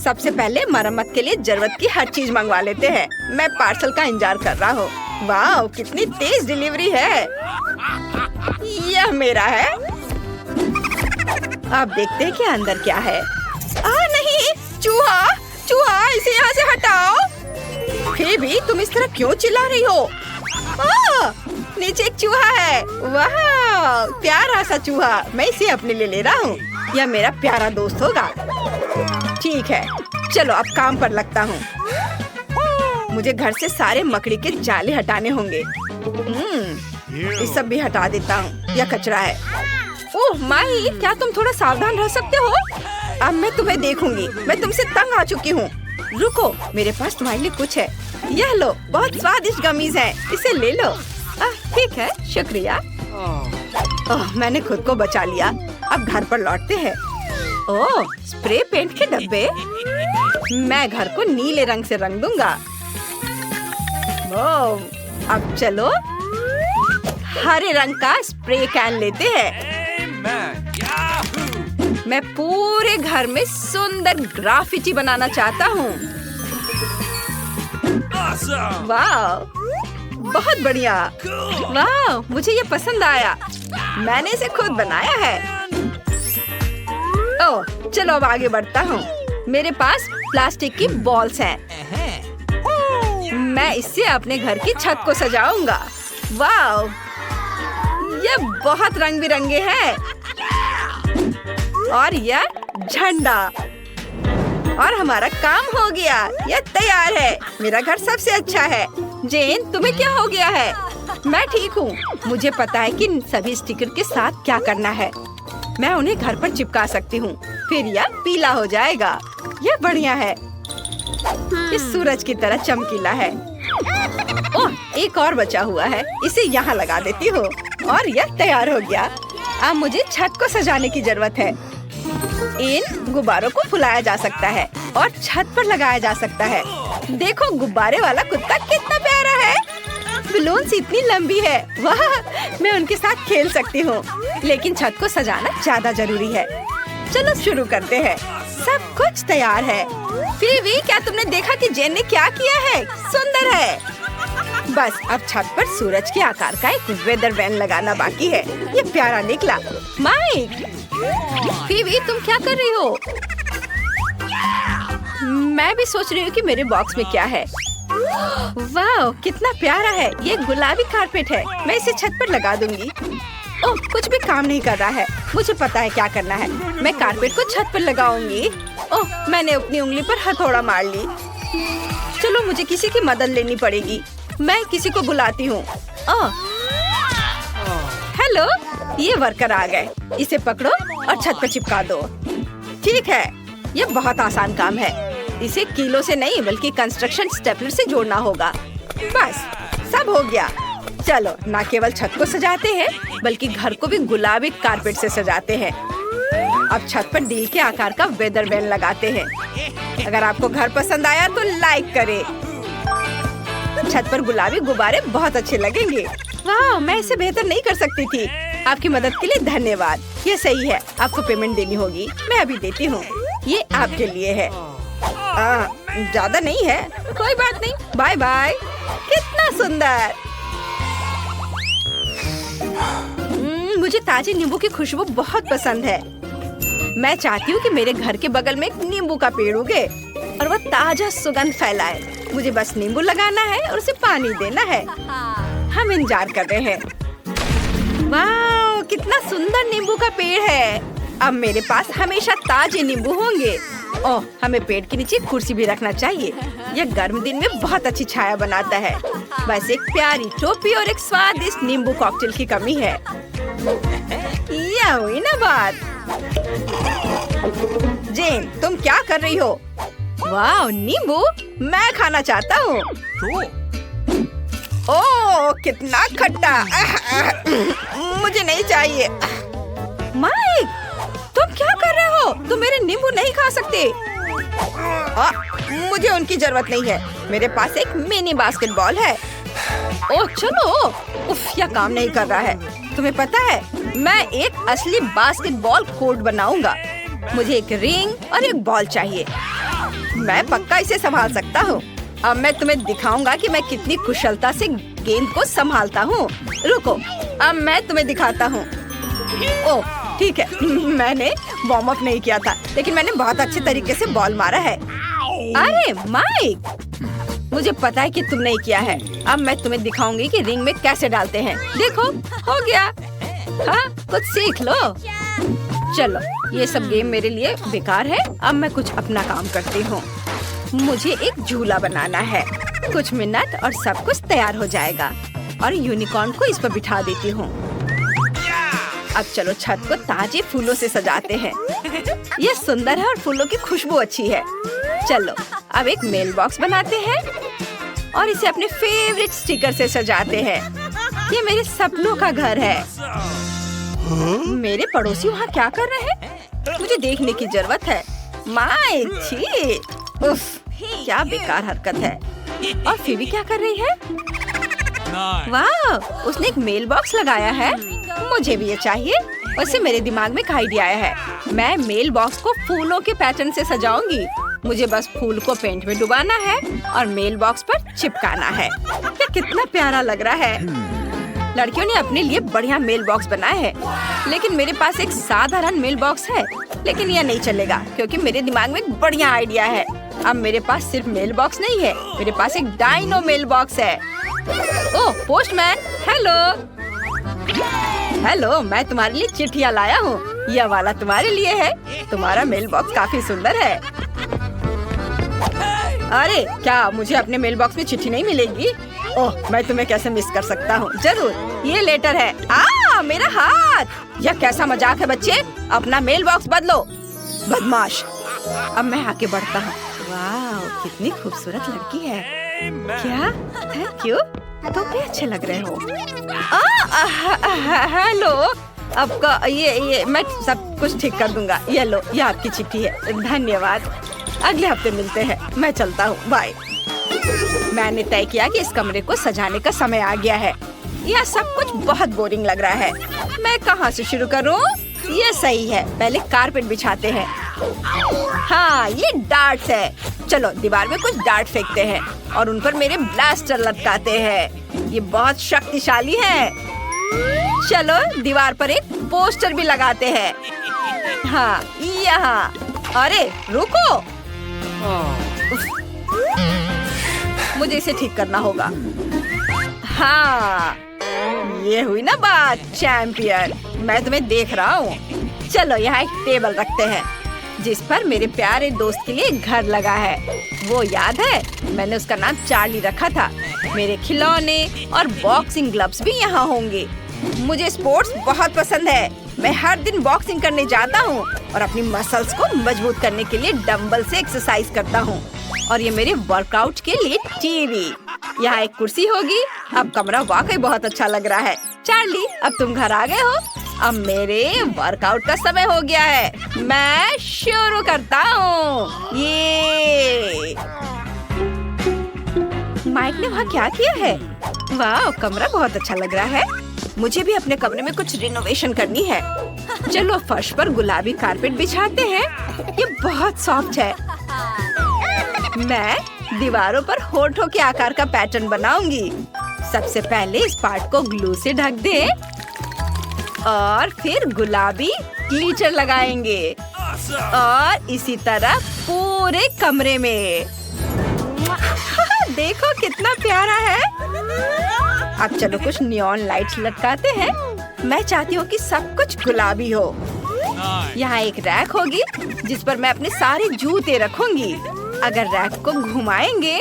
सबसे पहले मरम्मत के लिए जरूरत की हर चीज मंगवा लेते हैं। मैं पार्सल का इंतजार कर रहा हूँ। वाह, कितनी तेज डिलीवरी है। यह मेरा है। अब देखते हैं कि अंदर क्या है। नहीं, चूहा, चूहा, इसे यहाँ से हटाओ। फिर भी तुम इस तरह क्यों चिल्ला रही हो? नीचे एक चूहा है। वाह, प्यारा सा चूहा। मैं इसे अपने लिए ले रहा हूँ। यह मेरा प्यारा दोस्त होगा। ठीक है, चलो अब काम पर लगता हूँ। मुझे घर से सारे मकड़ी के जाले हटाने होंगे। ये सब भी हटा देता हूँ। यह कचरा है। ओह माई, क्या तुम थोड़ा सावधान रह सकते हो? अब मैं तुम्हें देखूंगी। मैं तुमसे तंग आ चुकी हूँ। रुको, मेरे पास तुम्हारे लिए कुछ है। यह लो, बहुत स्वादिष्ट गमीज है। इसे ले लो। ठीक है, शुक्रिया। मैंने खुद को बचा लिया। अब घर पर लौटते हैं। ओह, स्प्रे पेंट के डब्बे। मैं घर को नीले रंग से रंग दूंगा। ओह, अब चलो हरे रंग का स्प्रे कैन लेते हैं। मैं पूरे घर में सुंदर ग्राफिटी बनाना चाहता हूँ। वाह, बहुत बढ़िया। वाह, मुझे ये पसंद आया। मैंने इसे खुद बनाया है। ओह, चलो अब आगे बढ़ता हूँ। मेरे पास प्लास्टिक की बॉल्स हैं। मैं इससे अपने घर की छत को सजाऊंगा। वाह, ये बहुत रंग बिरंगे हैं। और यह झंडा। और हमारा काम हो गया। यह तैयार है। मेरा घर सबसे अच्छा है। जेन, तुम्हें क्या हो गया है? मैं ठीक हूँ। मुझे पता है कि सभी स्टिकर के साथ क्या करना है। मैं उन्हें घर पर चिपका सकती हूँ। फिर यह पीला हो जाएगा। यह बढ़िया है। इस सूरज की तरह चमकीला है। ओह, एक और बचा हुआ है। इसे यहाँ लगा देती हूँ और यह तैयार हो गया। अब मुझे छत को सजाने की जरूरत है। इन गुब्बारों को फुलाया जा सकता है और छत पर लगाया जा सकता है। देखो, गुब्बारे वाला कुत्ता कितना प्यारा है। बलून्स इतनी लंबी है। वाह, मैं उनके साथ खेल सकती हूँ। लेकिन छत को सजाना ज्यादा जरूरी है। चलो शुरू करते हैं। सब कुछ तैयार है। फिर क्या तुमने देखा कि जेन ने क्या किया है? सुंदर है। बस अब छत पर सूरज के आकार का एक वेदर वैन लगाना बाकी है। ये प्यारा निकला। माइक, फिर तुम क्या कर रही हो? मैं भी सोच रही हूँ कि मेरे बॉक्स में क्या है। वाह, कितना प्यारा है। ये गुलाबी कारपेट है। मैं इसे छत पर लगा दूंगी। ओह, कुछ भी काम नहीं कर रहा है। मुझे पता है क्या करना है। मैं कारपेट को छत पर लगाऊंगी। ओह, मैंने अपनी उंगली पर हथौड़ा मार ली। चलो, मुझे किसी की मदद लेनी पड़ेगी। मैं किसी को बुलाती हूँ। हेलो, ये वर्कर आ गए। इसे पकड़ो और छत पर चिपका दो। ठीक है, ये बहुत आसान काम है। इसे कीलों से नहीं बल्कि कंस्ट्रक्शन स्टेपलर से जोड़ना होगा। बस, सब हो गया। चलो, न केवल छत को सजाते हैं बल्कि घर को भी गुलाबी कारपेट से सजाते हैं। अब छत पर दिल के आकार का वेदर वैन लगाते हैं। अगर आपको घर पसंद आया तो लाइक करें। छत पर गुलाबी गुब्बारे बहुत अच्छे लगेंगे। वाह, मैं इसे बेहतर नहीं कर सकती थी। आपकी मदद के लिए धन्यवाद। ये सही है, आपको पेमेंट देनी होगी। मैं अभी देती हूँ। ये आपके लिए है। ज्यादा नहीं है। कोई बात नहीं। Bye bye. कितना सुंदर। मुझे ताजे नींबू की खुशबू बहुत पसंद है। मैं चाहती हूँ कि मेरे घर के बगल में एक नींबू का पेड़ उगे और वह ताजा सुगंध फैलाए। मुझे बस नींबू लगाना है और उसे पानी देना है। हम इंतजार कर रहे हैं। वाह, कितना सुंदर नींबू का पेड़ है। अब मेरे पास हमेशा ताजे नींबू होंगे। ओह, हमें पेड़ के नीचे कुर्सी भी रखना चाहिए। यह गर्म दिन में बहुत अच्छी छाया बनाता है। बस एक प्यारी टोपी और एक स्वादिष्ट नींबू कॉकटेल की कमी है। यह हुई ना बात। जेन, तुम क्या कर रही हो? वाह, नींबू मैं खाना चाहता हूँ। ओह, कितना खट्टा। मुझे नहीं चाहिए। माइक, तुम क्या कर रहे हो? तुम मेरे नींबू नहीं खा सकते। मुझे उनकी जरूरत नहीं है। मेरे पास एक मिनी बास्केटबॉल है। ओह चलो। उफ, यह काम नहीं कर रहा है। तुम्हें पता है, मैं एक असली बास्केटबॉल कोर्ट बनाऊंगा। मुझे एक रिंग और एक बॉल चाहिए। मैं पक्का इसे संभाल सकता हूँ। अब मैं तुम्हें दिखाऊंगा कि मैं कितनी कुशलता से गेंद को संभालता हूँ। रुको, अब मैं तुम्हें दिखाता हूँ। ओह ठीक है, मैंने वार्म अप नहीं किया था, लेकिन मैंने बहुत अच्छे तरीके से बॉल मारा है। अरे माइक, मुझे पता है कि तुम नहीं किया है। अब मैं तुम्हें दिखाऊंगी कि रिंग में कैसे डालते हैं। देखो, हो गया। हाँ, कुछ सीख लो। चलो, ये सब गेम मेरे लिए बेकार है। अब मैं कुछ अपना काम करती हूँ। मुझे एक झूला बनाना है। कुछ मिनट और सब कुछ तैयार हो जाएगा। और यूनिकॉर्न को इस पर बिठा देती हूँ। अब चलो छत को ताजे फूलों से सजाते हैं। ये सुंदर है और फूलों की खुशबू अच्छी है। चलो, अब एक मेल बॉक्स बनाते हैं और इसे अपने फेवरेट स्टिकर से सजाते हैं। ये मेरे सपनों का घर है। मेरे पड़ोसी वहाँ क्या कर रहे हैं? मुझे देखने की जरूरत है। माइक, छी, उफ, क्या बेकार हरकत है। और फिर भी क्या कर रही है? वाह, उसने एक मेल बॉक्स लगाया है। मुझे भी ये चाहिए। वैसे मेरे दिमाग में एक आइडिया आया है। मैं मेल बॉक्स को फूलों के पैटर्न से सजाऊंगी। मुझे बस फूल को पेंट में डुबाना है और मेल बॉक्स पर चिपकाना है। ये कितना प्यारा लग रहा है। लड़कियों ने अपने लिए बढ़िया मेल बॉक्स बनाए हैं, लेकिन मेरे पास एक साधारण मेल बॉक्स है। लेकिन यह नहीं चलेगा क्योंकि मेरे दिमाग में एक बढ़िया आइडिया है। अब मेरे पास सिर्फ मेल बॉक्स नहीं है, मेरे पास एक डायनो मेल बॉक्स है। ओह पोस्टमैन, हेलो। हेलो, मैं तुम्हारे लिए चिट्ठियाँ लाया हूँ। यह वाला तुम्हारे लिए है। तुम्हारा मेल बॉक्स काफी सुंदर है। अरे क्या मुझे अपने मेल बॉक्स में चिट्ठी नहीं मिलेगी? ओह, मैं तुम्हें कैसे मिस कर सकता हूँ। जरूर, ये लेटर है। मेरा हाथ। यह कैसा मजाक है बच्चे? अपना मेल बॉक्स बदलो, बदमाश। अब मैं आगे बढ़ता हूँ। वाह, कितनी खूबसूरत लड़की है। क्या? थैंक यू, तुम भी अच्छे लग रहे हो। हेलो, आपका ये मैं सब कुछ ठीक कर दूंगा। ये लो, ये आपकी चिट्ठी है। धन्यवाद। अगले हफ्ते मिलते हैं। मैं चलता हूँ, बाय। मैंने तय किया कि इस कमरे को सजाने का समय आ गया है। यह सब कुछ बहुत बोरिंग लग रहा है। मैं कहाँ से शुरू करूँ? ये सही है, पहले कारपेट बिछाते हैं। हाँ, ये डार्ट्स है। चलो, दीवार में कुछ डार्ट फेंकते हैं और उन पर मेरे ब्लास्टर लटकाते हैं। ये बहुत शक्तिशाली है। चलो, दीवार पर एक पोस्टर भी लगाते हैं। हाँ, यहाँ। अरे रुको, मुझे इसे ठीक करना होगा। हाँ, ये हुई ना बात, चैंपियन। मैं तुम्हें देख रहा हूँ। चलो, यहाँ एक टेबल रखते हैं जिस पर मेरे प्यारे दोस्त के लिए घर लगा है। वो याद है, मैंने उसका नाम चार्ली रखा था। मेरे खिलौने और बॉक्सिंग ग्लव्स भी यहाँ होंगे। मुझे स्पोर्ट्स बहुत पसंद है। मैं हर दिन बॉक्सिंग करने जाता हूँ और अपनी मसल्स को मजबूत करने के लिए डंबल से एक्सरसाइज करता हूँ। और ये मेरे वर्कआउट के लिए टीवी। यहाँ एक कुर्सी होगी। अब कमरा वाकई बहुत अच्छा लग रहा है। चार्ली, अब तुम घर आ गए हो। अब मेरे वर्कआउट का समय हो गया है। मैं शुरू करता हूँ। ये माइक ने वहाँ क्या किया है? वाह, कमरा बहुत अच्छा लग रहा है। मुझे भी अपने कमरे में कुछ रिनोवेशन करनी है। चलो, फर्श पर गुलाबी कारपेट बिछाते हैं। ये बहुत सॉफ्ट है। मैं दीवारों पर होठों के आकार का पैटर्न बनाऊंगी। सबसे पहले इस पार्ट को ग्लू से ढक दे और फिर गुलाबी ग्लिटर लगाएंगे और इसी तरह पूरे कमरे में। देखो कितना प्यारा है। अब चलो कुछ नियॉन लाइट्स लटकाते हैं। मैं चाहती हूँ कि सब कुछ गुलाबी हो। यहाँ एक रैक होगी जिस पर मैं अपने सारे जूते रखूंगी। अगर रैक को घुमाएंगे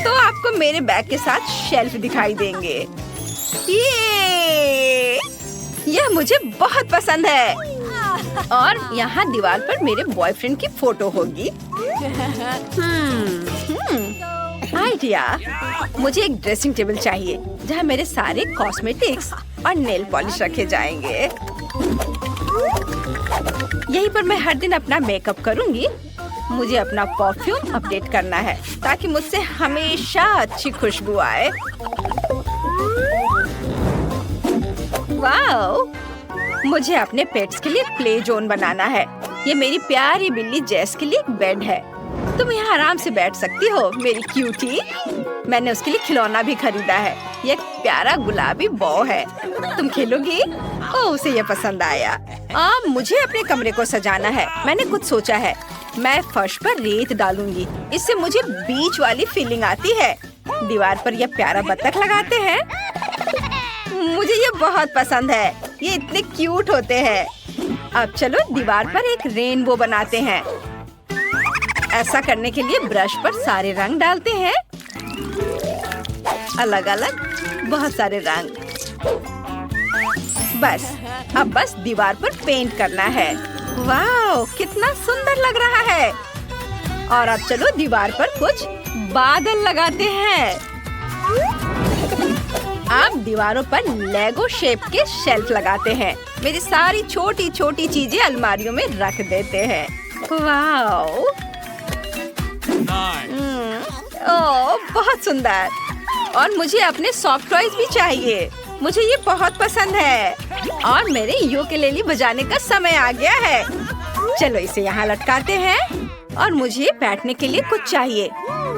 तो आपको मेरे बैग के साथ शेल्फ दिखाई देंगे। यह मुझे बहुत पसंद है। और यहाँ दीवार पर मेरे बॉयफ्रेंड की फोटो होगी। आइडिया, मुझे एक ड्रेसिंग टेबल चाहिए जहाँ मेरे सारे कॉस्मेटिक्स और नेल पॉलिश रखे जाएंगे। यहीं पर मैं हर दिन अपना मेकअप करूंगी। मुझे अपना परफ्यूम अपडेट करना है ताकि मुझसे हमेशा अच्छी खुशबू आए। वाओ, मुझे अपने पेट्स के लिए प्ले जोन बनाना है। ये मेरी प्यारी बिल्ली जेस के लिए एक बेड है। तुम यहाँ आराम से बैठ सकती हो मेरी क्यूटी। मैंने उसके लिए खिलौना भी खरीदा है। ये एक प्यारा गुलाबी बॉ है। तुम खेलोगी? ओह, उसे ये पसंद आया। मुझे अपने कमरे को सजाना है। मैंने कुछ सोचा है। मैं फर्श पर रेत डालूंगी। इससे मुझे बीच वाली फीलिंग आती है। दीवार पर यह प्यारा बत्तख लगाते हैं। मुझे ये बहुत पसंद है। ये इतने क्यूट होते हैं। अब चलो दीवार पर एक रेनबो बनाते हैं। ऐसा करने के लिए ब्रश पर सारे रंग डालते हैं। अलग अलग बहुत सारे रंग। बस दीवार पर पेंट करना है। वाह, कितना सुंदर लग रहा है। और अब चलो दीवार पर कुछ बादल लगाते हैं। अब दीवारों पर लेगो शेप के शेल्फ लगाते हैं। मेरी सारी छोटी छोटी चीजें अलमारियों में रख देते हैं। वाह, ओह बहुत सुंदर। और मुझे अपने सॉफ्ट टॉयज भी चाहिए। मुझे ये बहुत पसंद है। और मेरे यूकेलेली बजाने का समय आ गया है। चलो इसे यहाँ लटकाते हैं। और मुझे बैठने के लिए कुछ चाहिए।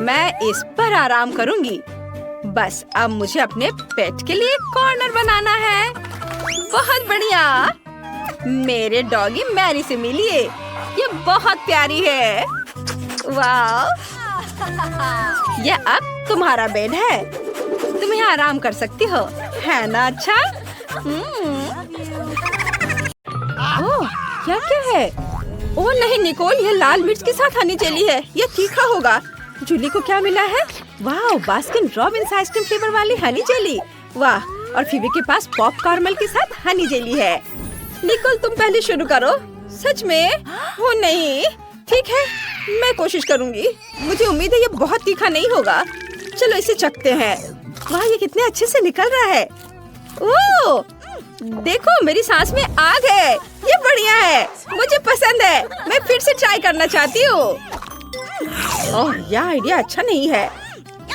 मैं इस पर आराम करूँगी। बस अब मुझे अपने पेट के लिए कॉर्नर बनाना है। बहुत बढ़िया। मेरे डॉगी मैरी से मिलिए। ये बहुत प्यारी है। वाह, ये अब तुम्हारा बेड है। तुम यहाँ आराम कर सकती हो, है ना? अच्छा। ओह, क्या है? ओह नहीं निकोल, ये लाल मिर्च के साथ हनी जेली है। ये तीखा होगा। जूली को क्या मिला है? वाह, बास्किन रॉबिन्स आइसक्रीम फ्लेवर वाली हनी जेली। वाह, और फीबी के पास पॉप कार्मल के साथ हनी जेली है। निकोल तुम पहले शुरू करो। सच में? वो नहीं, ठीक है, मैं कोशिश करूंगी। मुझे उम्मीद है ये बहुत तीखा नहीं होगा। चलो इसे चखते हैं। वाह, ये कितने अच्छे से निकल रहा है। ओह, देखो मेरी सांस में आग है। ये बढ़िया है, मुझे पसंद है। मैं फिर से ट्राई करना चाहती हूँ। ओह, यह आइडिया अच्छा नहीं है।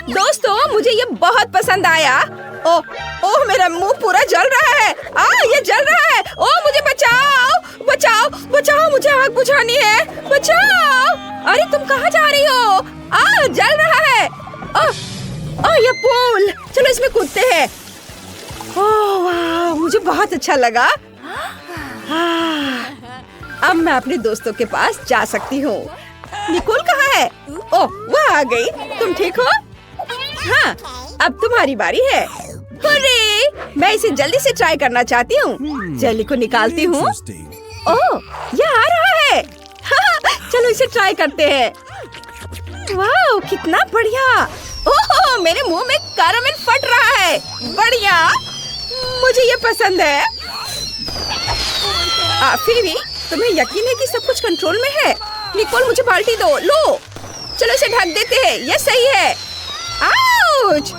दोस्तों, मुझे ये बहुत पसंद आया। ओह, मेरा मुंह पूरा जल रहा है। ये जल रहा है। ओह, मुझे बचाओ, बचाओ, बचाओ, मुझे आग बुझानी है। बचाओ। अरे तुम कहाँ जा रही हो? जल रहा है। ये पूल। चलो इसमें कूदते हैं। ओह वाह, मुझे बहुत अच्छा लगा। अब मैं अपने दोस्तों के पास जा सकती हूँ। निकोल कहाँ है? ओह, वह आ गई। तुम ठीक हो? हाँ, अब तुम्हारी बारी है। अरे, मैं इसे जल्दी से ट्राई करना चाहती हूँ। जेली को निकालती हूँ। ओह, यह आ रहा है। चलो इसे ट्राई करते हैं। वाह, कितना बढ़िया। ओह, मेरे मुंह में कैरामेल फट रहा है। बढ़िया, मुझे ये पसंद है। फिर भी तुम्हें यकीन है कि सब कुछ कंट्रोल में है? निकोल, मुझे बाल्टी दो। लो, चलो इसे ढक देते हैं। ये सही है। आउच!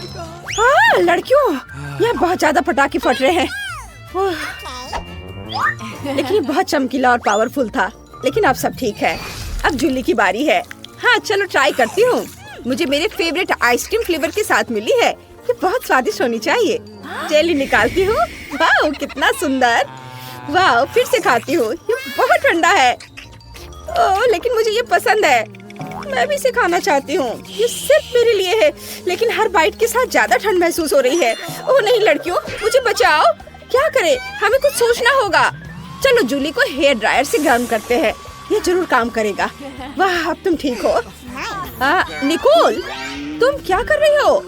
लड़कियों, यह बहुत ज्यादा पटाखे फट रहे हैं। लेकिन ये बहुत चमकीला और पावरफुल था। लेकिन अब सब ठीक है। अब जूली की बारी है। हाँ, चलो ट्राई करती हूँ। मुझे मेरे फेवरेट आइसक्रीम फ्लेवर के साथ मिली है। ये बहुत स्वादिष्ट होनी चाहिए। जेली निकालती हूँ। वाह, कितना सुंदर। वाह, फिर से खाती हूँ। ये बहुत ठंडा है। ओह, लेकिन मुझे ये पसंद है। मैं भी इसे खाना चाहती हूँ। ये सिर्फ मेरे लिए है, लेकिन हर बाइट के साथ ज्यादा ठंड महसूस हो रही है। ओह नहीं लड़कियों, मुझे बचाओ। क्या करें? हमें कुछ सोचना होगा। चलो जूली को हेयर ड्रायर से गर्म करते हैं। ये जरूर काम करेगा। वाह, अब तुम ठीक हो? निकोल, तुम क्या कर रही हो?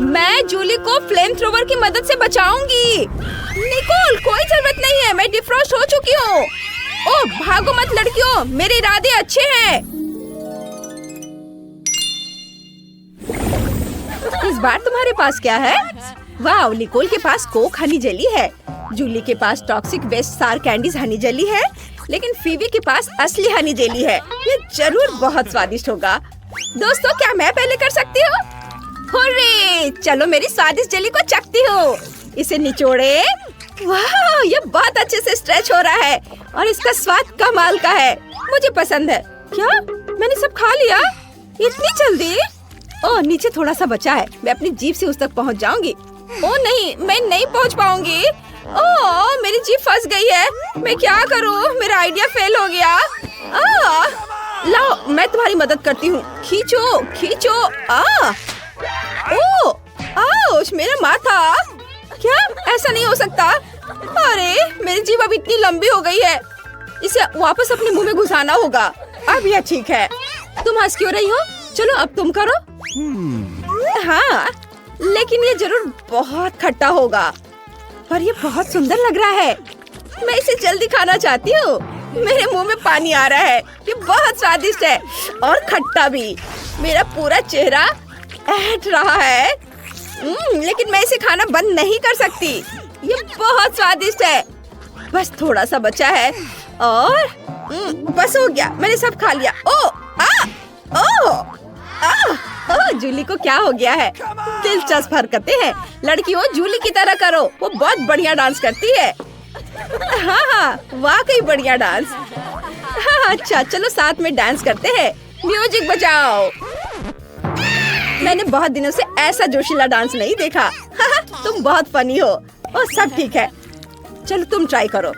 मैं जूली को फ्लेम थ्रोवर की मदद से बचाऊंगी। निकोल, कोई जरूरत नहीं है। मैं डिफ्रॉस्ट हो चुकी हूँ। ओह, भागो मत लड़कियों, मेरे इरादे अच्छे हैं। इस बार तुम्हारे पास क्या है? वाह, निकोल के पास कोक हनी जेली है। जूली के पास टॉक्सिक वेस्ट सार कैंडीज हनी जेली है। लेकिन फीबी के पास असली हनी जेली है। ये जरूर बहुत स्वादिष्ट होगा। दोस्तों, क्या मैं पहले कर सकती हूँ? हुर्रे! चलो मेरी स्वादिष्ट जेली को चखती हूँ। इसे निचोड़े। वाह, ये बहुत अच्छे से स्ट्रेच हो रहा है और इसका स्वाद कमाल का है। मुझे पसंद है। क्या मैंने सब खा लिया? इतनी जल्दी? ओह, नीचे थोड़ा सा बचा है। मैं अपनी जीभ से उस तक पहुँच जाऊंगी। ओह नहीं, मैं नहीं पहुँच पाऊंगी। ओह, मेरी जीभ फंस गई है। मैं क्या करूँ? मेरा आइडिया फेल हो गया। लाओ मैं तुम्हारी मदद करती हूँ। खींचो खींचो। ओ आउच, मेरा माथा। क्या ऐसा नहीं हो सकता? अरे मेरी जीभ अब इतनी लंबी हो गई है, इसे वापस अपने मुंह में घुसाना होगा। अब यह ठीक है। तुम हंस क्यों रही हो? चलो अब तुम करो। हाँ लेकिन ये जरूर बहुत खट्टा होगा, पर ये बहुत सुंदर लग रहा है। मैं इसे जल्दी खाना चाहती हूँ। मेरे मुंह में पानी आ रहा है। ये बहुत स्वादिष्ट है और खट्टा भी। मेरा पूरा चेहरा ऐंठ रहा है। लेकिन मैं इसे खाना बंद नहीं कर सकती। ये बहुत स्वादिष्ट है। बस थोड़ा सा बचा है और बस हो गया, मैंने सब खा लिया। जूली को क्या हो गया है? दिलचस्प हरकतें हैं। लड़कियों जूली की तरह करो, वो बहुत बढ़िया डांस करती है। हाँ वाकई बढ़िया डांस। हाँ अच्छा चलो साथ में डांस करते हैं। म्यूजिक बजाओ। मैंने बहुत दिनों से ऐसा जोशीला डांस नहीं देखा। तुम बहुत फनी हो। और सब ठीक है, चलो तुम ट्राई करो।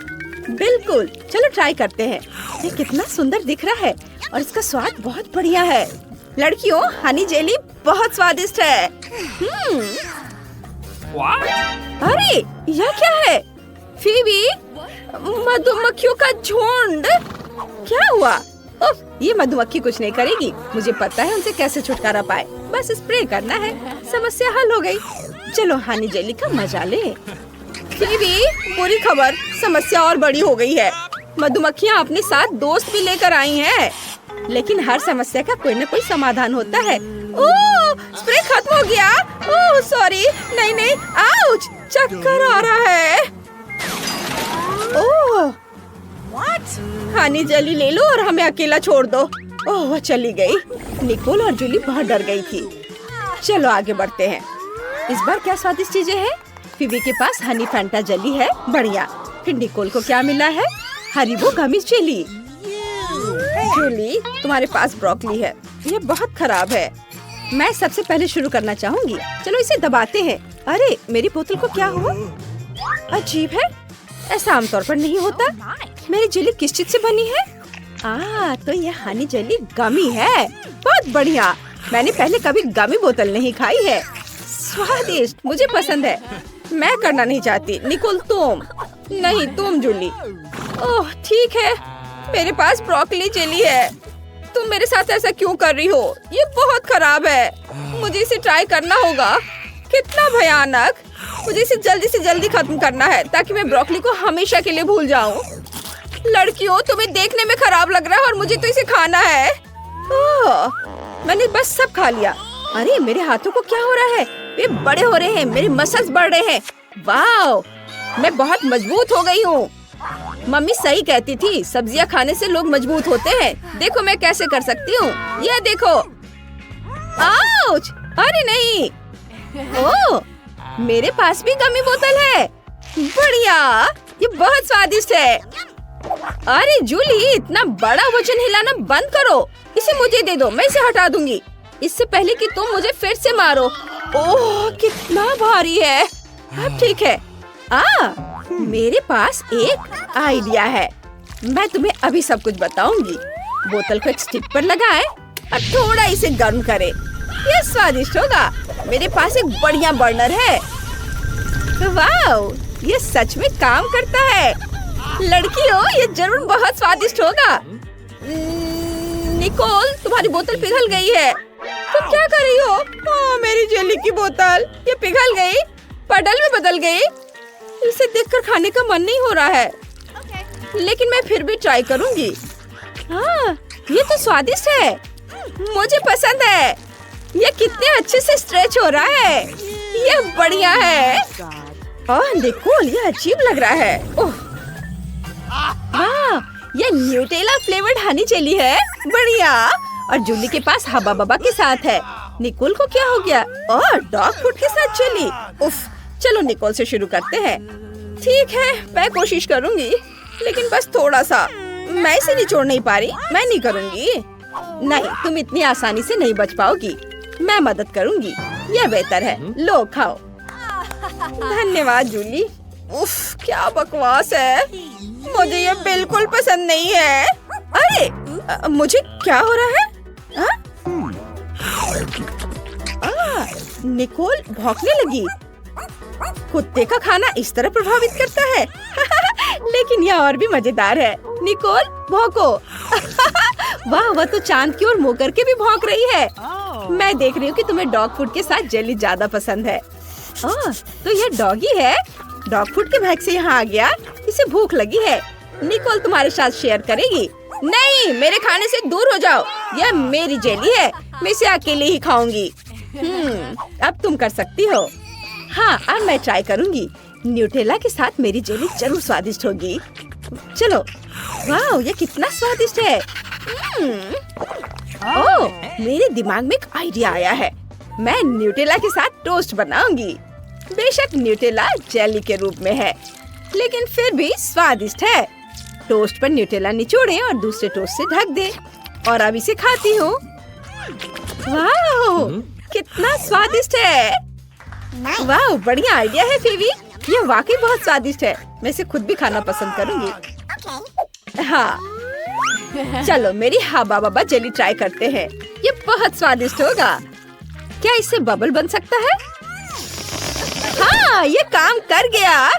बिल्कुल चलो ट्राई करते हैं। ये कितना सुंदर दिख रहा है और इसका स्वाद बहुत बढ़िया है। लड़कियों हनी जेली बहुत स्वादिष्ट है। अरे यह क्या है? फीबी, मधुमक्खियों का झुंड। क्या हुआ? उफ, ये मधुमक्खी कुछ नहीं करेगी। मुझे पता है उनसे कैसे छुटकारा पाए। बस स्प्रे करना है, समस्या हल हो गई। चलो हनी जेली का मजा ले। फीबी, बुरी खबर, समस्या और बड़ी हो गई है। मधुमक्खियाँ अपने साथ दोस्त भी लेकर आई हैं। लेकिन हर समस्या का कोई न कोई समाधान होता है। ओह, स्प्रे खत्म हो गया। ओह सॉरी, नहीं, आउच, चक्कर आ रहा है। ओह, हनी जेली ले लो और हमें अकेला छोड़ दो। ओह वो चली गई। निकोल और जूली बहुत डर गई थी। चलो आगे बढ़ते हैं। इस बार क्या स्वादिष्ट चीजें हैं? फीबी के पास हनी फैंटा जेली है, बढ़िया। फिर निकोल को क्या मिला है? हरीबो गमी जेली। जूली तुम्हारे पास ब्रोकली है, ये बहुत खराब है। मैं सबसे पहले शुरू करना चाहूँगी। चलो इसे दबाते हैं। अरे मेरी बोतल को क्या हुआ? अजीब है, ऐसा आमतौर पर नहीं होता। मेरी जेली किस चीज से बनी है? तो ये हनी जेली गमी है। बहुत बढ़िया। मैंने पहले कभी गमी बोतल नहीं खाई है। स्वादिष्ट, मुझे पसंद है। मैं करना नहीं चाहती। निकोल तुम। नहीं तुम जूली। ओह ठीक है, मेरे पास ब्रोकली जेली है। तुम मेरे साथ ऐसा क्यों कर रही हो? ये बहुत खराब है। मुझे इसे ट्राई करना होगा। कितना भयानक। मुझे इसे जल्दी से जल्दी खत्म करना है ताकि मैं ब्रोकली को हमेशा के लिए भूल जाऊं। लड़कियों तुम्हें देखने में खराब लग रहा है और मुझे तो इसे खाना है। मैंने बस सब खा लिया। अरे मेरे हाथों को क्या हो रहा है? वे बड़े हो रहे हैं, मेरे मसल्स बढ़ रहे हैं। वाओ, मैं बहुत मजबूत हो गई हूँ। मम्मी सही कहती थी, सब्जियाँ खाने से लोग मजबूत होते हैं। देखो मैं कैसे कर सकती हूँ। यह देखो। आउच! अरे नहीं। ओह, मेरे पास भी गमी बोतल है। बढ़िया, ये बहुत स्वादिष्ट है। अरे जूली, इतना बड़ा वजन हिलाना बंद करो। इसे मुझे दे दो, मैं इसे हटा दूंगी। इससे पहले कि तुम मुझे फिर से मारो। ओह, कितना भारी है। अब ठीक है। मेरे पास एक आइडिया है। मैं तुम्हें अभी सब कुछ बताऊंगी। बोतल को एक स्टिक पर लगाएं और थोड़ा इसे गर्म करें। ये स्वादिष्ट होगा। मेरे पास एक बढ़िया बर्नर है। वाओ, ये सच में काम करता है। लड़कियों, ये जरूर बहुत स्वादिष्ट होगा। निकोल, तुम्हारी बोतल पिघल गई है। तुम क्या कर रही हो? मेरी जेली की बोतल, ये पिघल गई, पडल में बदल गई। इसे देखकर खाने का मन नहीं हो रहा है। लेकिन मैं फिर भी ट्राई करूंगी। ये तो स्वादिष्ट है। मुझे पसंद है। ये कितने अच्छे से स्ट्रेच हो रहा है। ये बढ़िया है। निकोल, ये अजीब लग रहा है। ये न्यूटेला फ्लेवर्ड हनी जेली है। बढ़िया। और जूली के पास हबा बबा के साथ है। निकोल को क्या हो गया? और डॉग फूड के साथ जेली। उफ, चलो निकोल से शुरू करते हैं। ठीक है, मैं कोशिश करूंगी, लेकिन बस थोड़ा सा। मैं इसे निचोड़ नहीं पा रही। मैं नहीं करूंगी। नहीं, तुम इतनी आसानी से नहीं बच पाओगी। मैं मदद करूंगी। यह बेहतर है। लो खाओ। धन्यवाद जूली। उफ, क्या बकवास है। मुझे ये बिल्कुल पसंद नहीं है। अरे मुझे क्या हो रहा है? निकोल भौंकने लगी। कुत्ते का खाना इस तरह प्रभावित करता है। लेकिन यह और भी मजेदार है। निकोल भौंको। वाह, वह तो चांद की ओर मुँह करके भी भौंक रही है। मैं देख रही हूँ कि तुम्हें डॉग फूड के साथ जेली ज्यादा पसंद है। तो यह डॉगी है। डॉग फूड के बैग से यहाँ आ गया। इसे भूख लगी है। निकोल तुम्हारे साथ शेयर करेगी? नहीं, मेरे खाने से दूर हो जाओ। यह मेरी जेली है, मैं इसे अकेले ही खाऊंगी। अब तुम कर सकती हो। हाँ, अब मैं ट्राई करूंगी। न्यूटेला के साथ मेरी जेली जरूर स्वादिष्ट होगी। चलो। वाह, ये कितना स्वादिष्ट है। ओह, मेरे दिमाग में एक आइडिया आया है। मैं न्यूटेला के साथ टोस्ट बनाऊंगी। बेशक न्यूटेला जेली के रूप में है, लेकिन फिर भी स्वादिष्ट है। टोस्ट पर न्यूटेला निचोड़े और दूसरे टोस्ट से ढक दे। और अब इसे खाती हूँ। वाह, कितना स्वादिष्ट है। वाह, बढ़िया आइडिया है फीवी। ये वाकई बहुत स्वादिष्ट है। मैं इसे खुद भी खाना पसंद करूँगी। हाँ, चलो मेरी हाबा बाबा जेली ट्राई करते हैं। ये बहुत स्वादिष्ट होगा। क्या इससे बबल बन सकता है? हाँ, ये काम कर गया।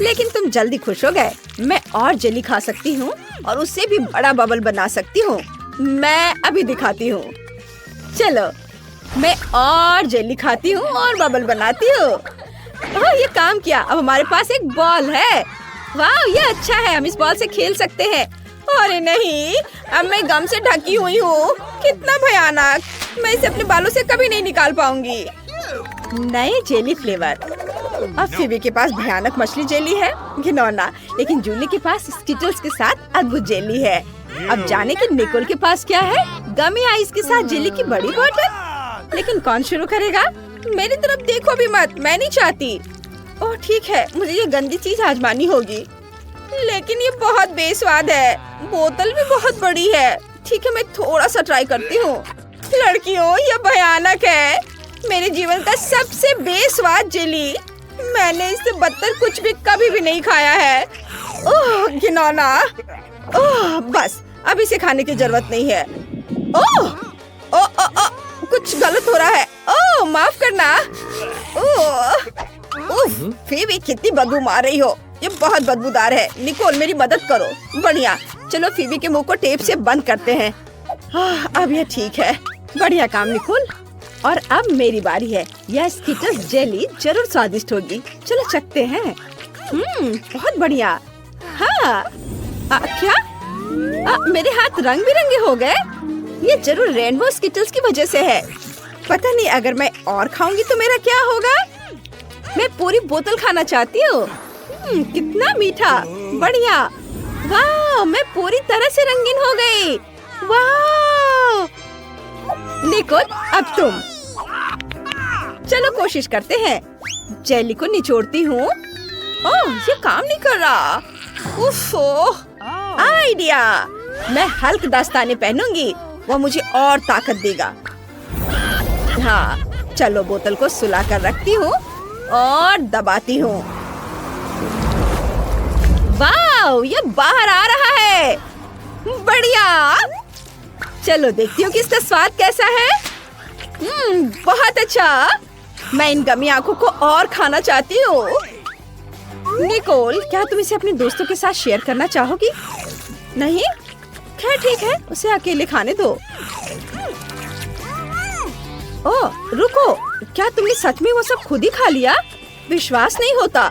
लेकिन तुम जल्दी खुश हो गए। मैं और जेली खा सकती हूँ और उससे भी बड़ा बबल बना सकती हूँ। मैं अभी दिखाती हूँ। चलो, मैं और जेली खाती हूँ और बबल बनाती हूँ। ये काम किया। अब हमारे पास एक बॉल है। वाह, ये अच्छा है। हम इस बॉल से खेल सकते हैं। अरे नहीं, अब मैं गम से ढकी हुई हूँ। कितना भयानक। मैं इसे अपने बालों से कभी नहीं निकाल पाऊंगी। नए जेली फ्लेवर। अब फीवी के पास भयानक मछली जेली है, घिनौना। लेकिन जूली के पास स्किटल्स के साथ अद्भुत जेली है। अब जाने कि निकोल के पास क्या है? गमी आइस के साथ जेली की बड़ी बोतल। लेकिन कौन शुरू करेगा? मेरी तरफ देखो भी मत, मैं नहीं चाहती। ओह ठीक है, मुझे ये गंदी चीज आजमानी होगी। लेकिन ये बहुत बेस्वाद है। बोतल भी बहुत बड़ी है। ठीक है, मैं थोड़ा सा ट्राई करती हूँ। लड़कियों, ये भयानक है। मेरे जीवन का सबसे बेस्वाद जेली। मैंने इससे बदतर कुछ भी कभी भी नहीं खाया है। ओह घिनौना। ओह बस, अब इसे खाने की जरूरत नहीं है। ओह कुछ गलत हो रहा है। ओह माफ करना। उफ, फीवी कितनी बदबू मार रही हो। ये बहुत बदबूदार है। निकोल मेरी मदद करो। बढ़िया, चलो फीवी के मुंह को टेप से बंद करते हैं। अब ये ठीक है। बढ़िया काम निकोल। और अब मेरी बारी है। यह स्किटल्स जेली जरूर स्वादिष्ट होगी। चलो चखते हैं। बहुत बढ़िया। हाँ, क्या? मेरे हाथ रंग बिरंगे हो गए। ये जरूर रेनबो स्किटल्स की वजह से है। पता नहीं अगर मैं और खाऊंगी तो मेरा क्या होगा। मैं पूरी बोतल खाना चाहती हूँ। कितना मीठा। बढ़िया। वाह, मैं पूरी तरह से रंगीन हो गई। वाह निकोल, अब तुम। चलो कोशिश करते हैं। जेली को निचोड़ती हूँ। ओह, ये काम नहीं कर रहा। आइडिया। मैं हल्क दस्ताने पहनूंगी। वो मुझे और ताकत देगा। हाँ, चलो बोतल को सुला कर रखती हूँ और दबाती हूँ। वाह, ये बाहर आ रहा है। बढ़िया। चलो देखती हूँ कि इसका स्वाद कैसा है। बहुत अच्छा। मैं इन गमी आंखों को और खाना चाहती हूँ। निकोल, क्या तुम इसे अपने दोस्तों के साथ शेयर करना चाहोगी? नहीं? खैर ठीक है, उसे अकेले खाने दो। ओह रुको, क्या तुमने सच में वो सब खुद ही खा लिया? विश्वास नहीं होता।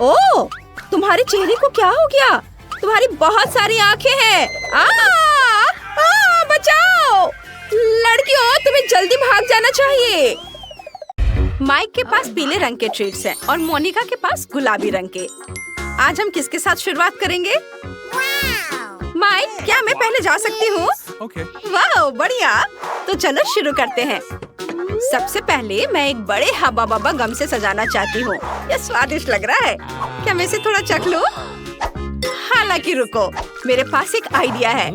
ओह, तुम्हारे चेहरे को क्या हो गया? तुम्हारी बहुत सारी आंखें हैं। बचाओ! लड़कियों, तुम्हें जल्दी भाग जाना चाहिए। माइक के पास पीले रंग के ट्रीट्स हैं और मोनिका के पास गुलाबी रंग के। आज हम किसके साथ शुरुआत करेंगे? माइक, क्या मैं पहले जा सकती हूँ? वाह बढ़िया। तो चलो शुरू करते हैं। सबसे पहले मैं एक बड़े हब्बा बब्बा गम से सजाना चाहती हूँ। यह स्वादिष्ट लग रहा है। क्या मैं इसे थोड़ा चख लूं? हालांकि रुको, मेरे पास एक आइडिया है।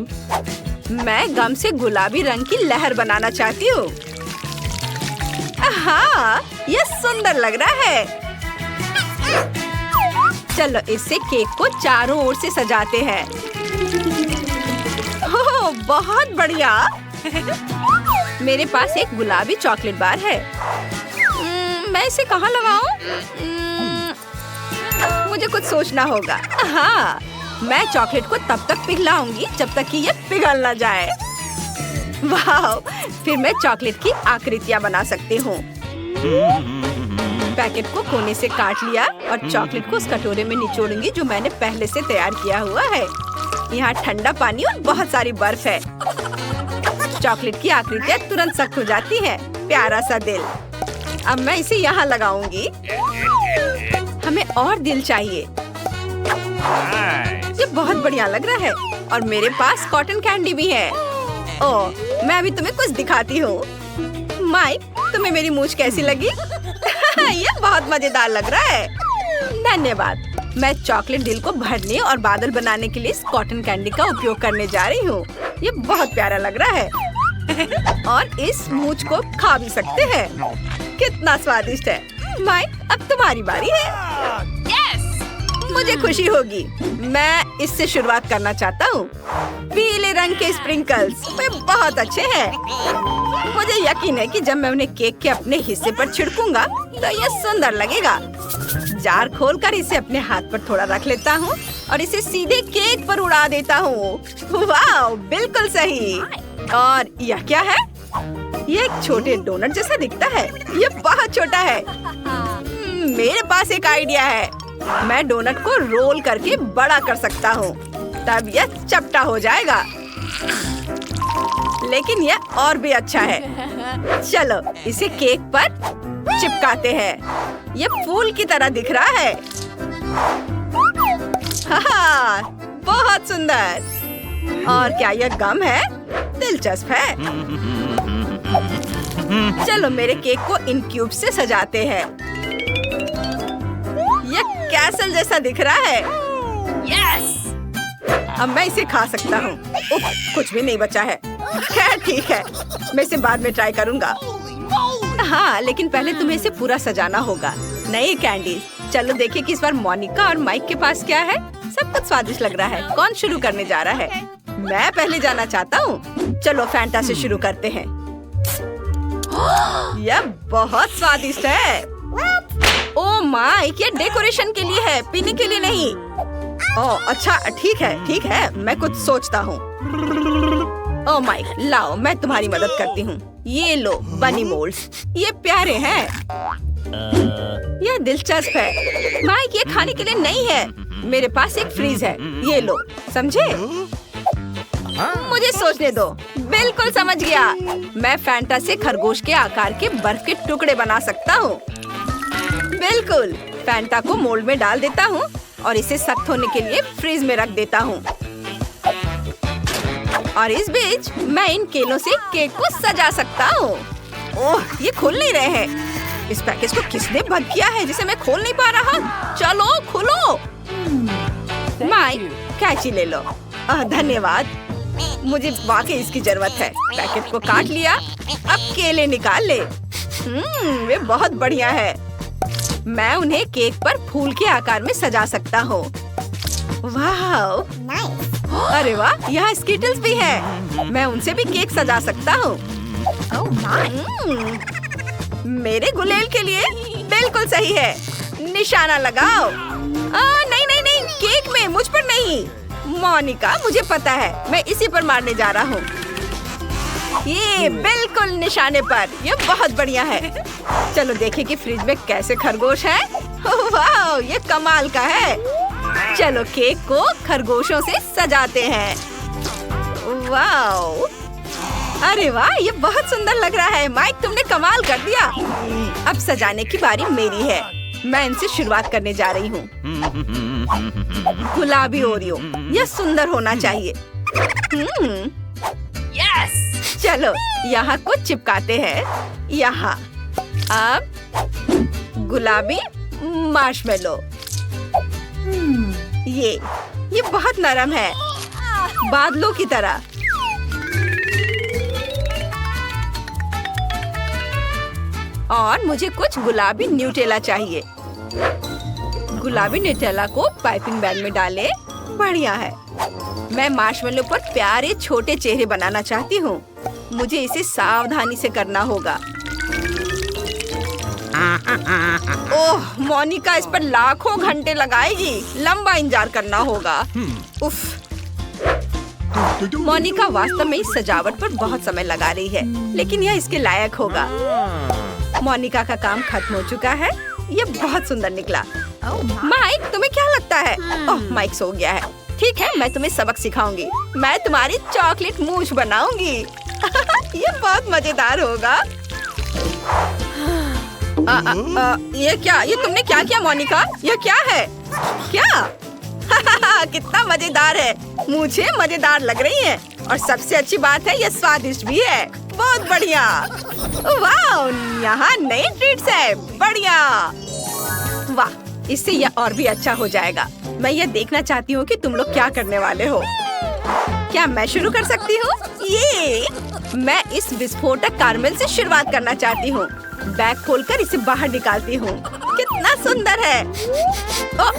मैं गम से गुलाबी रंग की लहर बनाना चाहती हूँ। हाँ, यह सुंदर लग रहा है। चलो इससे केक को चारों ओर से सजाते हैं। बहुत बढ़िया। मेरे पास एक गुलाबी चॉकलेट बार है। मैं इसे कहाँ लगाऊं? मुझे कुछ सोचना होगा। हाँ, मैं चॉकलेट को तब तक पिघलाऊंगी जब तक कि ये पिघल ना जाए। वाह! फिर मैं चॉकलेट की आकृतियाँ बना सकती हूँ। पैकेट को कोने से काट लिया और चॉकलेट को उस कटोरे में निचोड़ूंगी जो मैंने पहले से तैयार किया हुआ है। यहाँ ठंडा पानी और बहुत सारी बर्फ है। चॉकलेट की आकृतियाँ तुरंत सख्त हो जाती हैं। प्यारा सा दिल। अब मैं इसे यहाँ लगाऊंगी। हमें और दिल चाहिए। ये बहुत बढ़िया लग रहा है और मेरे पास कॉटन कैंडी भी है। ओह, मैं अभी तुम्हें कुछ दिखाती हूँ। माइक, तुम्हें मेरी मूंछ कैसी लगी? ये बहुत मजेदार लग रहा है। धन्यवाद। मैं चॉकलेट दिल को भरने और बादल बनाने के लिए इस कॉटन कैंडी का उपयोग करने जा रही हूँ। ये बहुत प्यारा लग रहा है और इस मूंछ को खा भी सकते हैं। कितना स्वादिष्ट है। माइक, अब तुम्हारी बारी है। मुझे खुशी होगी। मैं इससे शुरुआत करना चाहता हूँ। पीले रंग के स्प्रिंकल्स वे बहुत अच्छे हैं। मुझे यकीन है कि जब मैं उन्हें केक के अपने हिस्से पर छिड़कूंगा तो ये सुंदर लगेगा। जार खोलकर इसे अपने हाथ पर थोड़ा रख लेता हूँ और इसे सीधे केक पर उड़ा देता हूँ। वाह, बिल्कुल सही। और यह क्या है? ये एक छोटे डोनट जैसा दिखता है। ये बहुत छोटा है। मेरे पास एक आइडिया है। मैं डोनट को रोल करके बड़ा कर सकता हूँ, तब यह चपटा हो जाएगा। लेकिन यह और भी अच्छा है। चलो इसे केक पर चिपकाते हैं। यह फूल की तरह दिख रहा है। हाँ, बहुत सुंदर। और क्या यह गम है? दिलचस्प है। चलो मेरे केक को इन क्यूब से सजाते हैं। यह कैसल जैसा दिख रहा है। यस! अब मैं इसे खा सकता हूँ। कुछ भी नहीं बचा है। खैर ठीक है, मैं इसे बाद में ट्राई करूँगा। हाँ, लेकिन पहले तुम्हें इसे पूरा सजाना होगा। नई कैंडी। चलो देखिए कि इस बार मोनिका और माइक के पास क्या है। सब कुछ स्वादिष्ट लग रहा है। कौन शुरू करने जा रहा है? मैं पहले जाना चाहता हूँ। चलो फैंटा से शुरू करते हैं। यह बहुत स्वादिष्ट है। ओह माइक, ये डेकोरेशन के लिए है, पीने के लिए नहीं। ओह अच्छा, ठीक है, मैं कुछ सोचता हूँ। ओह माइक, लाओ मैं तुम्हारी मदद करती हूँ। ये लो बनी मोल्ड्स, ये प्यारे हैं। यह दिलचस्प है। माइक, ये खाने के लिए नहीं है। मेरे पास एक फ्रीज है, ये लो, समझे? मुझे सोचने दो। बिल्कुल समझ गया। मैं फैंटा से खरगोश के आकार के बर्फ के टुकड़े बना सकता हूँ। बिल्कुल। फैंटा को मोल्ड में डाल देता हूँ और इसे सख्त होने के लिए फ्रीज में रख देता हूँ। और इस बीच मैं इन केलों से केक को सजा सकता हूँ। ओह, ये खुल नहीं रहे हैं। इस पैकेज को किसने बंद किया है जिसे मैं खोल नहीं पा रहा? चलो खुलो। माइक, कैची ले लो। धन्यवाद, मुझे वाकई इसकी जरूरत है। पैकेट को काट लिया। अब केले निकाल ले। वे बहुत बढ़िया है। मैं उन्हें केक पर फूल के आकार में सजा सकता हूँ। वाह, अरे वाह, यहाँ स्कीटल्स भी हैं। मैं उनसे भी केक सजा सकता हूँ। मेरे गुलेल के लिए बिल्कुल सही है। निशाना लगाओ। नहीं, केक में, मुझ पर नहीं। मोनिका, मुझे पता है, मैं इसी पर मारने जा रहा हूँ। ये बिल्कुल निशाने पर। ये बहुत बढ़िया है। चलो देखें कि फ्रिज में कैसे खरगोश है। वाह, ये कमाल का है। चलो केक को खरगोशों से सजाते हैं। वाह, अरे वाह, ये बहुत सुंदर लग रहा है। माइक, तुमने कमाल कर दिया। अब सजाने की बारी मेरी है। मैं इनसे शुरुआत करने जा रही हूँ। गुलाबी ओरियो, यह सुंदर होना चाहिए। यस! चलो यहाँ कुछ चिपकाते हैं। यहाँ अब गुलाबी मार्शमेलो। ये बहुत नरम है, बादलों की तरह। और मुझे कुछ गुलाबी न्यूटेला चाहिए। गुलाबी न्यूटेला को पाइपिंग बैग में डालें। बढ़िया है। मैं मार्शमेलो पर प्यारे छोटे चेहरे बनाना चाहती हूँ। मुझे इसे सावधानी से करना होगा। ओह, मोनिका इस पर लाखों घंटे लगाएगी। लंबा इंतजार करना होगा। उफ। मोनिका वास्तव में इस सजावट पर बहुत समय लगा रही है, लेकिन यह इसके लायक होगा। मोनिका का काम खत्म हो चुका है। यह बहुत सुंदर निकला। माइक, तुम्हें क्या लगता है? ओह, माइक सो गया है। ठीक है, मैं तुम्हें सबक सिखाऊंगी। मैं तुम्हारी चॉकलेट मूंछ बनाऊंगी। ये बहुत मजेदार होगा। ये क्या? ये तुमने क्या किया मोनिका? ये क्या है? क्या? कितना मजेदार है। मुझे मजेदार लग रही है और सबसे अच्छी बात है, ये स्वादिष्ट भी है। बहुत बढ़िया। वाह, यहाँ नई ट्रीट्स है। बढ़िया। वाह, इससे यह और भी अच्छा हो जाएगा। मैं यह देखना चाहती हूँ कि तुम लोग क्या करने वाले हो। क्या मैं शुरू कर सकती हूँ? ये मैं इस विस्फोटक कारमेल से शुरुआत करना चाहती हूँ। बैग खोलकर इसे बाहर निकालती हूँ। कितना सुंदर है।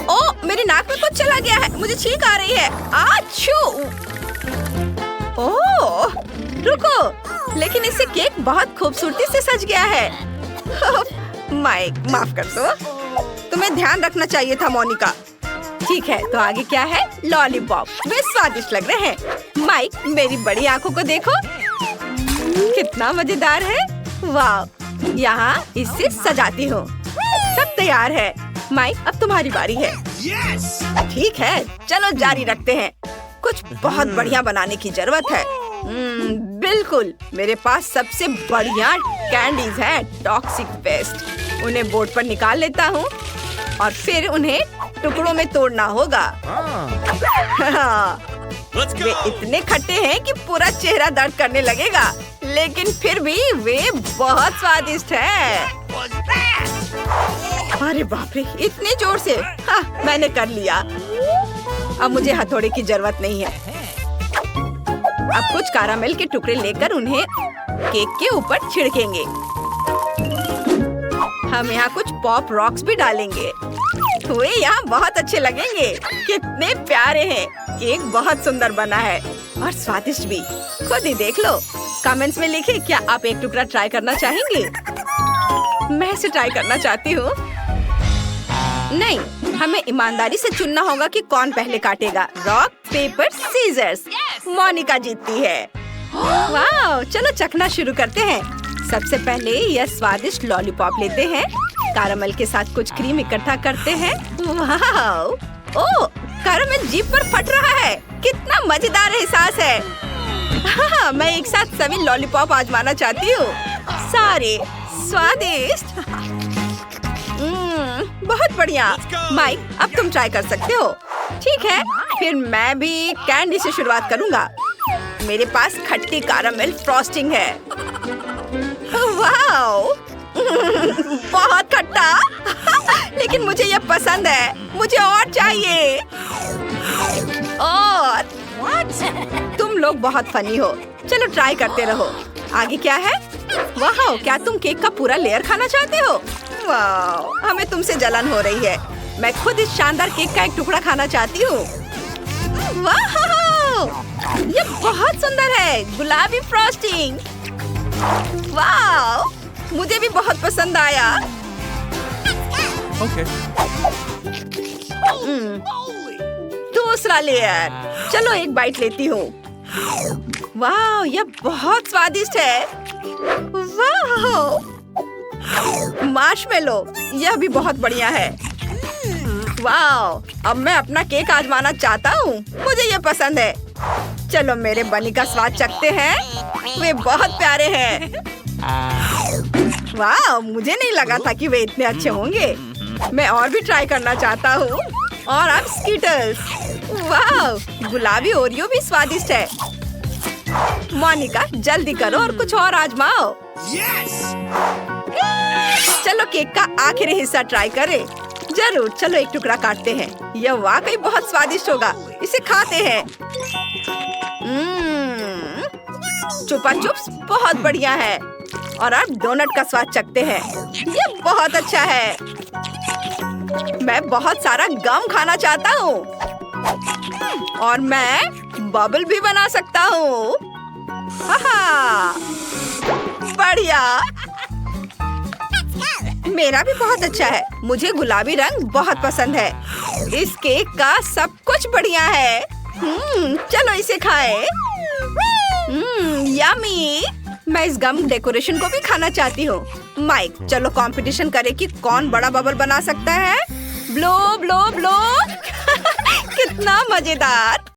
ओ, मेरी नाक में कुछ चला गया है। मुझे छींक आ रही है। आच्छू। ओह, रुको, लेकिन इससे केक बहुत खूबसूरती से सज गया है। माइक, माफ कर दो। तुम्हें ध्यान रखना चाहिए था मोनिका। ठीक है, तो आगे क्या है? लॉलीपॉप। वे स्वादिष्ट लग रहे हैं। माइक, मेरी बड़ी आंखों को देखो। कितना मजेदार है। वाह, यहाँ इससे सजाती हूँ। सब तैयार है। माइक, अब तुम्हारी बारी है। ठीक है, चलो जारी रखते हैं। कुछ बहुत बढ़िया बनाने की जरूरत है। बिल्कुल, मेरे पास सबसे बढ़िया कैंडीज हैं। Toxic paste. उन्हें बोर्ड पर निकाल लेता हूँ और फिर उन्हें टुकड़ों में तोड़ना होगा। वे इतने खट्टे हैं कि पूरा चेहरा दर्द करने लगेगा, लेकिन फिर भी वे बहुत स्वादिष्ट हैं। अरे बाप रे, इतने जोर से। हाँ, मैंने कर लिया। अब मुझे हथौड़े की जरूरत नहीं है। अब कुछ कैरामेल के टुकड़े लेकर उन्हें केक के ऊपर छिड़केंगे। हम यहाँ कुछ पॉप रॉक्स भी डालेंगे। वे यहाँ बहुत अच्छे लगेंगे। कितने प्यारे हैं। केक बहुत सुंदर बना है और स्वादिष्ट भी। खुद ही देख लो। कमेंट्स में लिखें, क्या आप एक टुकड़ा ट्राई करना चाहेंगे? मैं इसे ट्राई करना चाहती हूँ। नहीं, हमें ईमानदारी से चुनना होगा कि कौन पहले काटेगा। Rock paper seizures. मोनिका जीतती है। वाह, चलो चखना शुरू करते हैं। सबसे पहले यह स्वादिष्ट लॉलीपॉप लेते हैं। कैरामेल के साथ कुछ क्रीम इकट्ठा करते हैं। वाह, ओह, कैरामेल जीभ पर फट रहा है। कितना मजेदार एहसास है। हाँ, मैं एक साथ सभी लॉलीपॉप आजमाना चाहती हूँ। सारे स्वादिष्ट। बहुत बढ़िया। माइक, अब तुम ट्राई कर सकते हो। ठीक है, फिर मैं भी कैंडी से शुरुआत करूँगा। मेरे पास खट्टी कैरामेल फ्रॉस्टिंग है। वाह, बहुत खट्टा। लेकिन मुझे यह पसंद है। मुझे और चाहिए। और तुम लोग बहुत फनी हो। चलो ट्राई करते रहो। आगे क्या है? वाह, क्या तुम केक का पूरा लेयर खाना चाहते हो? वाह, हमें तुमसे जलन हो रही है। मैं खुद इस शानदार केक का एक टुकड़ा खाना चाहती हूँ। वाह, ये बहुत सुंदर है। गुलाबी फ्रॉस्टिंग। वाह, मुझे भी बहुत पसंद आया। दूसरा लेयर। चलो एक बाइट लेती हूँ। वाह, यह बहुत स्वादिष्ट है। वाह, मार्शमेलो, यह भी बहुत बढ़िया है। वाह, अब मैं अपना केक आजमाना चाहता हूँ। मुझे यह पसंद है। चलो मेरे बनी का स्वाद चखते हैं। वे बहुत प्यारे हैं। वाह, मुझे नहीं लगा था कि वे इतने अच्छे होंगे। मैं और भी ट्राई करना चाहता हूँ। और अब स्कीटर्स। वाह, गुलाबी ओरियो भी स्वादिष्ट है। मोनिका, जल्दी करो और कुछ और आजमाओ। चलो केक का आखिरी हिस्सा ट्राई करें। जरूर, चलो एक टुकड़ा काटते हैं। यह वाकई बहुत स्वादिष्ट होगा। इसे खाते हैं। चुपा चुप्स बहुत बढ़िया है। और अब डोनट का स्वाद चखते हैं। ये बहुत अच्छा है। मैं बहुत सारा गम खाना चाहता हूँ। और मैं बबल भी बना सकता हूँ। बढ़िया। मेरा भी बहुत अच्छा है। मुझे गुलाबी रंग बहुत पसंद है। इस केक का सब कुछ बढ़िया है। चलो इसे खाएं। यम्मी। मैं इस गम डेकोरेशन को भी खाना चाहती हूँ। माइक, चलो कंपटीशन करें कि कौन बड़ा बबल बना सकता है। Blow blow blow. कितना मजेदार।